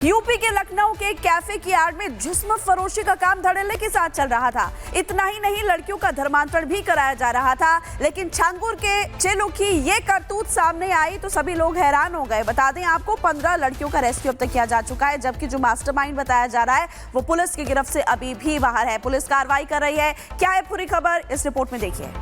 UP के लखनऊ के cafe की आड़ में जिस्म फरोशी का काम धड़ल्ले के साथ चल रहा था। इतना ही नहीं, लड़कियों का धर्मांतरण भी कराया जा रहा था। लेकिन छांगुर के चेलों की ये करतूत सामने आई तो सभी लोग हैरान हो गए। बता दें आपको, 15 लड़कियों का रेस्क्यू अब तक किया जा चुका है, जबकि जो मास्टरमाइंड बताया जा रहा है वो पुलिस की गिरफ्त से अभी भी बाहर है। पुलिस कार्रवाई कर रही है। क्या है पूरी खबर, इस रिपोर्ट में देखिए।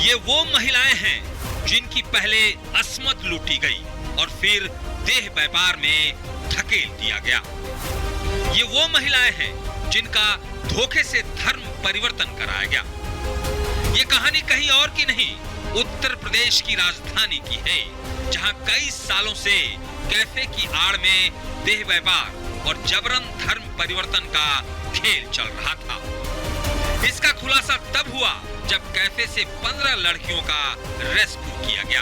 ये वो महिलाएं हैं जिनकी पहले अस्मत लूटी गई और फिर देह व्यापार में धकेल दिया गया। ये वो महिलाएं हैं जिनका धोखे से धर्म परिवर्तन कराया गया। ये कहानी कहीं और की नहीं, उत्तर प्रदेश की राजधानी की है, जहां कई सालों से कैफे की आड़ में देह व्यापार और जबरन धर्म परिवर्तन का खेल चल रहा था। इसका खुलासा तब हुआ जब कैफे से 15 लड़कियों का रेस्क्यू किया गया।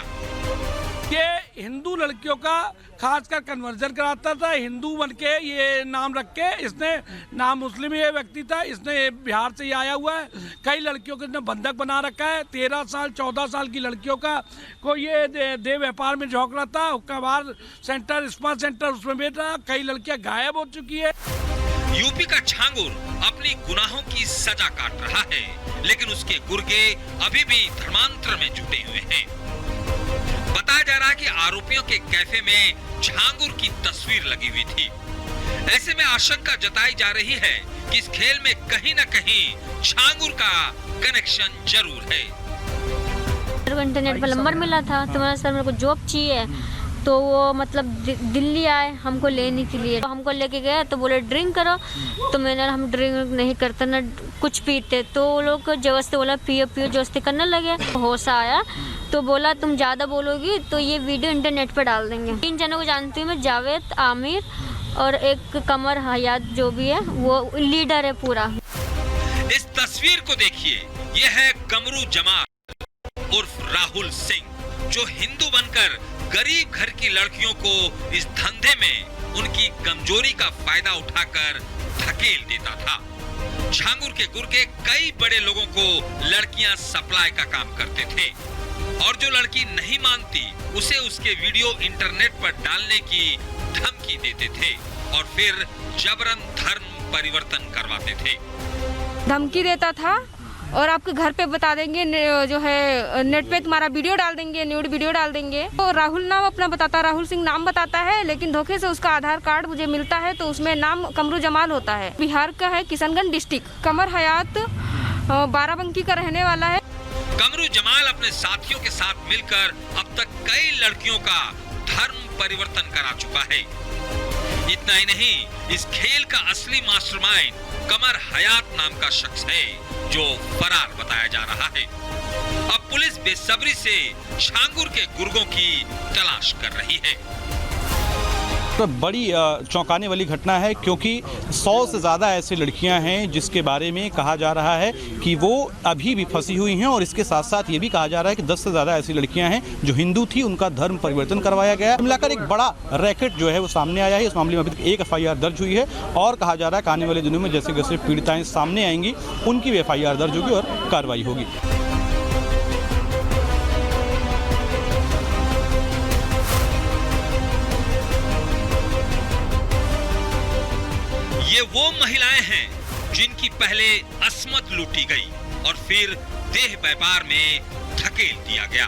ये हिंदू लड़कियों का खासकर कन्वर्जन कराता था। हिंदू बन के ये नाम रख के, इसने नाम मुस्लिम ये व्यक्ति था, इसने बिहार से ही आया हुआ है। कई लड़कियों को इसने बंधक बना रखा है। 13 साल 14 साल की लड़कियों का को ये देह व्यापार में झोंक रहा था। हुक्काबार सेंटर, स्पा सेंटर उसमें बेच रहा। कई लड़कियां गायब हो चुकी है। यूपी का छांगुर अपनी गुनाहों की सजा काट रहा है, लेकिन उसके गुर्गे अभी भी धर्मांतर में जुटे हुए हैं। बताया जा रहा है कि आरोपियों के कैफे में छांगुर की तस्वीर लगी हुई थी। ऐसे में आशंका जताई जा रही है कि इस खेल में कहीं न कहीं छांगुर का कनेक्शन जरूर है। मेरे को इंटरनेट पर नंबर मिला था, तो मैंने सर मेरे को जॉब चाहिए, तो वो मतलब दिल्ली आए हमको लेने के लिए। तो हमको लेके गया तो बोले ड्रिंक करो, तो मैंने हम ड्रिंक नहीं करते ना कुछ पीते। तो वो लोग जबरदस्ती बोला पियो पियो, जबरदस्ती करने लगे। होश आया तो बोला तुम ज़्यादा बोलोगी तो ये वीडियो इंटरनेट पर डाल देंगे। 3 जनों को जानती हूँ मैं, जावेद, आमिर और एक कमर हयात जो भी है, वो लीडर है पूरा। इस तस्वीर को देखिए, ये है कमरू जमाल उर्फ राहुल सिंह, जो हिंदू बनकर गरीब घर की लड़कियों को इस धंधे में उनकी कमजोरी का फायदा उठाकर धकेल देता था। छांगुर के गुर्गे कई बड़े लोगों को लड़कियां सप्लाई का काम करते थे और जो लड़की नहीं मानती उसे उसके वीडियो इंटरनेट पर डालने की धमकी देते थे और फिर जबरन धर्म परिवर्तन करवाते थे। धमकी देता था और आपके घर पे बता देंगे, जो है नेट पे तुम्हारा वीडियो डाल देंगे, न्यूड वीडियो डाल देंगे। तो राहुल नाम अपना बताता, राहुल सिंह नाम बताता है, लेकिन धोखे से उसका आधार कार्ड मुझे मिलता है तो उसमें नाम कमरू जमाल होता है। बिहार का है, किशनगंज डिस्ट्रिक्ट। कमर हयात बाराबंकी का रहने वाला है। कमरू जमाल अपने साथियों के साथ मिलकर अब तक कई लड़कियों का धर्म परिवर्तन करा चुका है। इतना ही नहीं, इस खेल का असली मास्टरमाइंड कमर हयात नाम का शख्स है, जो फरार बताया जा रहा है। अब पुलिस बेसब्री से छांगुर के गुर्गों की तलाश कर रही है। तो बड़ी चौंकाने वाली घटना है, क्योंकि 100 से ज़्यादा ऐसी लड़कियां हैं जिसके बारे में कहा जा रहा है कि वो अभी भी फंसी हुई हैं, और इसके साथ साथ ये भी कहा जा रहा है कि 10 से ज़्यादा ऐसी लड़कियां हैं जो हिंदू थी, उनका धर्म परिवर्तन करवाया गया। मिलाकर एक बड़ा रैकेट जो है वो सामने आया है। इस मामले में अभी तक 1 FIR दर्ज हुई है और कहा जा रहा है कि आने वाले दिनों में जैसे जैसे पीड़िताएँ सामने आएंगी उनकी भी FIR दर्ज होगी और कार्रवाई होगी। ये वो महिलाएं हैं जिनकी पहले अस्मत लूटी गई और फिर देह व्यापार में धकेल दिया गया।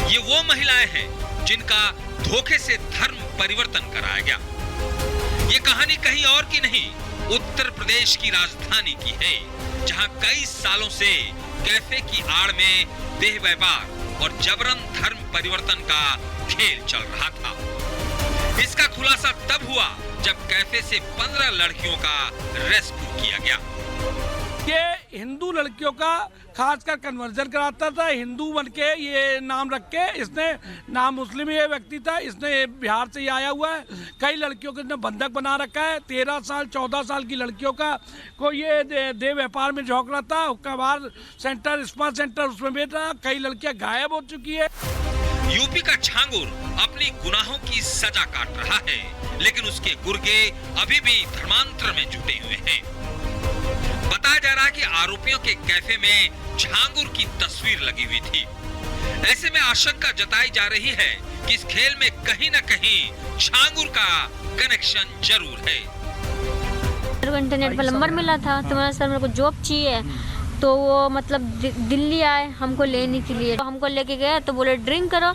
ये वो महिलाएं हैं जिनका धोखे से धर्म परिवर्तन कराया गया। ये कहानी कहीं और की नहीं, उत्तर प्रदेश की राजधानी की है, जहां कई सालों से कैफे की आड़ में देह व्यापार और जबरन धर्म परिवर्तन का खेल चल रहा था। इसका खुलासा तब हुआ जब कैफे से 15 लड़कियों का रेस्क्यू किया गया। ये हिंदू लड़कियों का खासकर कन्वर्जन कराता था। हिंदू बन के ये नाम रख के, इसने नाम मुस्लिम ये व्यक्ति था, इसने बिहार से ही आया हुआ है। कई लड़कियों को इसने बंधक बना रखा है। 13 साल 14 साल की लड़कियों का को ये देह व्यापार में झोंक रहा था। हुक्काबार सेंटर, स्पा सेंटर उसमें बेच रहा। कई लड़कियां गायब हो चुकी है। यूपी का छांगुर अपनी गुनाहों की सजा काट रहा है, लेकिन उसके गुर्गे अभी भी धर्मांतर में जुटे हुए हैं। आरोपियों के कैफे में झांगुर की तस्वीर लगी हुई थी। ऐसे में आशंका जताई जा रही है कि इस खेल में कहीं न कहीं झांगुर का कनेक्शन जरूर है। इंटरनेट पर नंबर मिला था, तुम्हारा सर मेरे को जॉब चाहिए, तो वो मतलब दिल्ली आए हमको लेने के लिए। तो हमको लेके गया तो बोले ड्रिंक करो,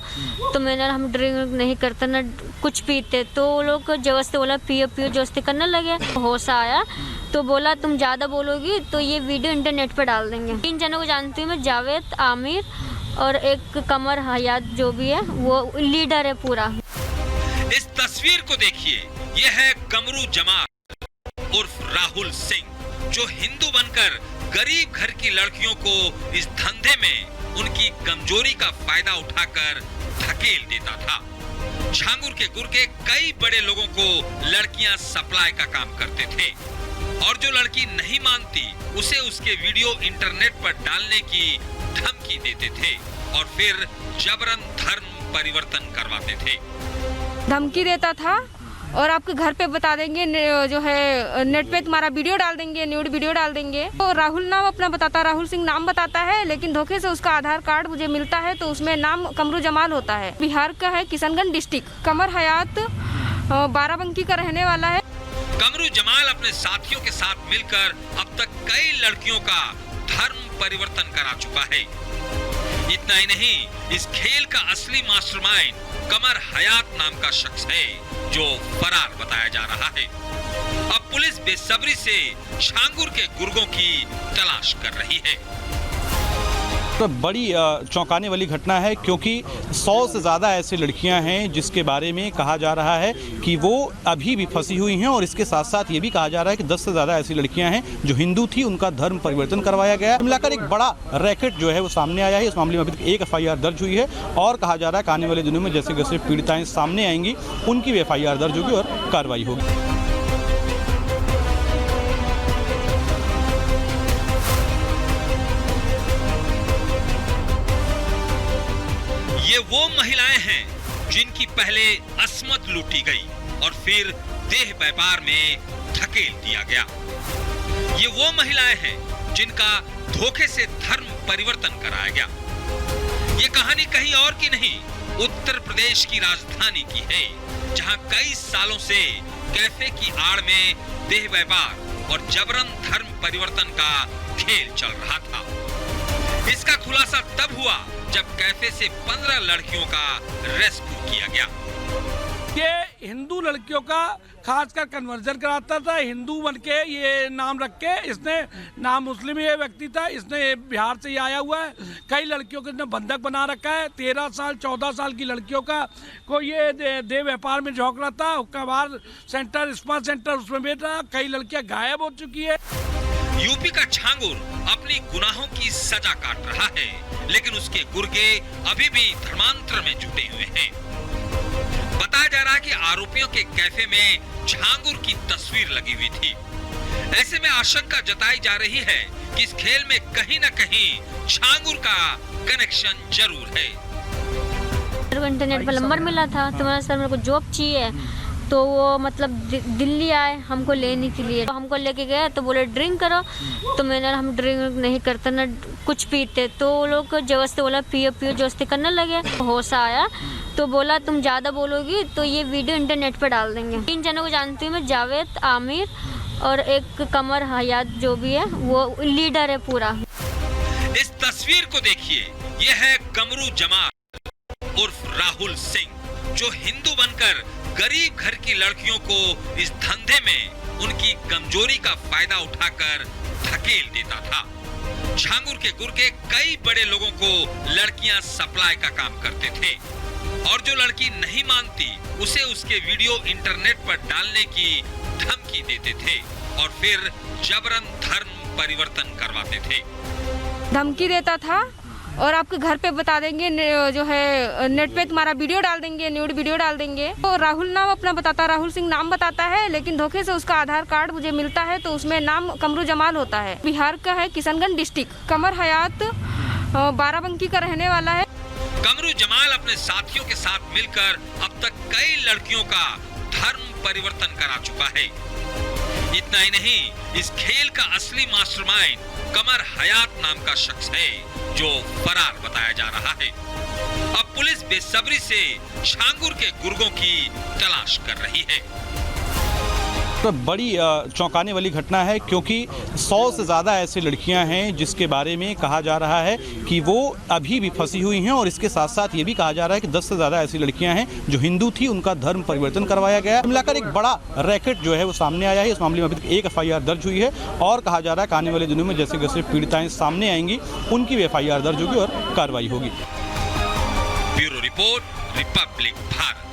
तो मैंने हम ड्रिंक नहीं करते ना कुछ पीते, तो वो लोग जबरदस्ती बोला पियो पियो, जबरदस्ती करने लगे। होश आया तो बोला तुम ज़्यादा बोलोगी तो ये वीडियो इंटरनेट पर डाल देंगे। 3 जनों को जानती हूँ मैं, जावेद, आमिर और एक कमर हयात जो भी है, वो लीडर है पूरा। इस तस्वीर को देखिए, यह है कमरू जमाल उर्फ राहुल सिंह, जो हिंदू बनकर गरीब घर की लड़कियों को इस धंधे में उनकी कमजोरी का फायदा उठाकर धकेल देता था। झांगुर के गुर के कई बड़े लोगों को लड़कियां सप्लाई का काम करते थे और जो लड़की नहीं मानती उसे उसके वीडियो इंटरनेट पर डालने की धमकी देते थे और फिर जबरन धर्म परिवर्तन करवाते थे। धमकी देता था और आपके घर पे बता देंगे, जो है नेट पे तुम्हारा वीडियो डाल देंगे, न्यूड वीडियो डाल देंगे। तो राहुल नाम अपना बताता, राहुल सिंह नाम बताता है, लेकिन धोखे से उसका आधार कार्ड मुझे मिलता है तो उसमें नाम कमरू जमाल होता है। बिहार का है, किशनगंज डिस्ट्रिक्ट। कमर हयात बाराबंकी का रहने वाला है। कमरू जमाल अपने साथियों के साथ मिलकर अब तक कई लड़कियों का धर्म परिवर्तन करा चुका है। इतना ही नहीं, इस खेल का असली मास्टरमाइंड कमर हयात नाम का शख्स है जो फरार बताया जा रहा है। अब पुलिस बेसब्री से झांगुर के गुर्गों की तलाश कर रही है। तो बड़ी चौंकाने वाली घटना है, क्योंकि 100 से ज़्यादा ऐसी लड़कियां हैं जिसके बारे में कहा जा रहा है कि वो अभी भी फंसी हुई हैं, और इसके साथ साथ ये भी कहा जा रहा है कि 10 से ज़्यादा ऐसी लड़कियां हैं जो हिंदू थी, उनका धर्म परिवर्तन करवाया गया है। मिलाकर एक बड़ा रैकेट जो है वो सामने आया है। इस मामले में अभी तक 1 FIR दर्ज हुई है और कहा जा रहा है कि आने वाले दिनों में जैसे जैसे पीड़िताएँ सामने आएंगी उनकी भी FIR दर्ज होगी और कार्रवाई होगी। ये वो महिलाएं हैं जिनकी पहले अस्मत लूटी गई और फिर देह व्यापार में धकेल दिया गया। ये वो महिलाएं हैं जिनका धोखे से धर्म परिवर्तन कराया गया। ये कहानी कहीं और की नहीं, उत्तर प्रदेश की राजधानी की है, जहां कई सालों से कैफे की आड़ में देह व्यापार और जबरन धर्म परिवर्तन का खेल चल रहा था। इसका खुलासा तब हुआ जब कैफे से 15 लड़कियों का रेस्क्यू किया गया। ये हिंदू लड़कियों का खासकर कन्वर्जन कराता था, हिंदू बन के ये नाम रख के। इसने नाम मुस्लिम ये व्यक्ति था, इसने बिहार से ही आया हुआ है। कई लड़कियों को इसने बंधक बना रखा है। 13 साल 14 साल की लड़कियों का को ये देह व्यापार में झोंक रहा था। हुक्काबार सेंटर, स्पा सेंटर उसमें बेच रहा। कई लड़कियां गायब हो चुकी है। यूपी का झांगुर अपनी गुनाहों की सजा काट रहा है, लेकिन उसके गुर्गे अभी भी धर्मांतर में जुटे हुए हैं। बताया जा रहा है कि आरोपियों के कैफे में झांगुर की तस्वीर लगी हुई थी। ऐसे में आशंका जताई जा रही है कि इस खेल में कहीं न कहीं झांगुर का कनेक्शन जरूर है। इंटरनेट पर नंबर मिला था, तुम्हारा सर मेरे को जॉब चाहिए, तो वो मतलब दिल्ली आए हमको लेने के लिए। तो हमको लेके गया तो बोले ड्रिंक करो, तो मैंने हम ड्रिंक नहीं करते ना कुछ पीते, तो वो लोग जबरदस्ती बोला पियो पियो, जबरदस्ती करने लगे। होश आया तो बोला तुम ज़्यादा बोलोगी तो ये वीडियो इंटरनेट पर डाल देंगे। 3 जनों को जानती हूँ मैं, जावेद, आमिर और एक कमर हयात जो भी है, वो लीडर है पूरा। इस तस्वीर को देखिए, यह है कमरू जमाल उर्फ राहुल सिंह, जो हिंदू बनकर गरीब घर की लड़कियों को इस धंधे में उनकी कमजोरी का फायदा उठाकर धकेल देता था। झांगुर के गुर के कई बड़े लोगों को लड़कियां सप्लाई का काम करते थे और जो लड़की नहीं मानती उसे उसके वीडियो इंटरनेट पर डालने की धमकी देते थे और फिर जबरन धर्म परिवर्तन करवाते थे। धमकी देता था और आपके घर पे बता देंगे, जो है नेट पे तुम्हारा वीडियो डाल देंगे, न्यूड वीडियो डाल देंगे। तो राहुल नाम अपना बताता, राहुल सिंह नाम बताता है, लेकिन धोखे से उसका आधार कार्ड मुझे मिलता है तो उसमें नाम कमरू जमाल होता है। बिहार का है, किशनगंज डिस्ट्रिक्ट। कमर हयात बाराबंकी का रहने वाला है। कमरू जमाल अपने साथियों के साथ मिलकर अब तक कई लड़कियों का धर्म परिवर्तन करा चुका है। इतना ही नहीं, इस खेल का असली मास्टरमाइंड कमर हयात नाम का शख्स है जो फरार बताया जा रहा है। अब पुलिस बेसब्री से छांगुर के गुर्गों की तलाश कर रही है। तो बड़ी चौंकाने वाली घटना है, क्योंकि 100 से ज़्यादा ऐसी लड़कियां हैं जिसके बारे में कहा जा रहा है कि वो अभी भी फंसी हुई हैं, और इसके साथ साथ ये भी कहा जा रहा है कि 10 से ज़्यादा ऐसी लड़कियां हैं जो हिंदू थी, उनका धर्म परिवर्तन करवाया गया है। मिलाकर एक बड़ा रैकेट जो है वो सामने आया है। इस मामले में अभी तक एक FIR दर्ज हुई है, और कहा जा रहा है कि आने वाले दिनों में जैसे जैसे पीड़िताएं सामने आएंगी उनकी भी FIR दर्ज होगी और कार्रवाई होगी। Bureau report, Republic Bharat.